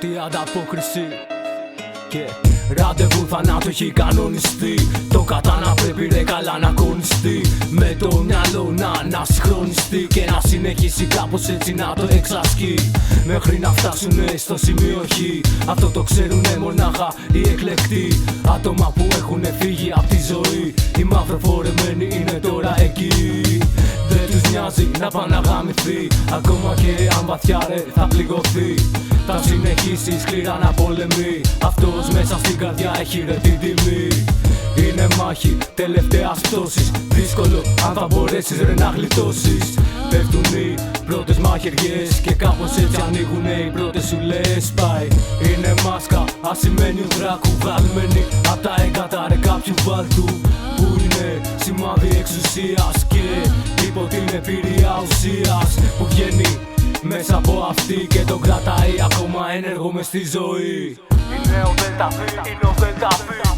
πρώτη ανταπόκριση. Και ραντεβού θανάτου έχει κανονιστεί. Το κατάνα πρέπει ρε καλά να κονιστεί. Με το μυαλό να ανασυγχρονιστεί και να συνεχίσει κάπως έτσι να το εξασκεί. Μέχρι να φτάσουνε στο σημείο Χ. Αυτό το ξέρουνε μονάχα οι εκλεκτοί. Άτομα που έχουνε φύγει απ' τη ζωή. Οι μαυροφορεμένοι είναι τώρα εκεί. Δεν τους νοιάζει να πάνε να γαμηθεί. Ακόμα και αν βαθιά ρε θα πληγωθεί. Θα συνεχίσει σκληρά να πολεμεί. Αυτός μέσα στην καρδιά έχει ρε την τιμή. Είναι μάχη τελευταίας πτώσης. Δύσκολο αν θα μπορέσεις ρε να γλιτώσεις. Πέφτουν οι πρώτες μαχαιριές και κάπως έτσι ανοίγουνε οι πρώτες σου λες. Πάει, είναι μάσκα ασημένιου δράκου. Βγαλμένη απ' τα έγκατα ρε κάποιου βάλτου. Που είναι σημάδι εξουσίας και υπό την επίρρεια ουσίας. Που βγαίνει μέσα από αυτή και τον κρατάει ακόμα ένεργο μες στη ζωή. Είναι ο ΔΕΛΤΑ, είναι ο ΔΕΛΤΑ.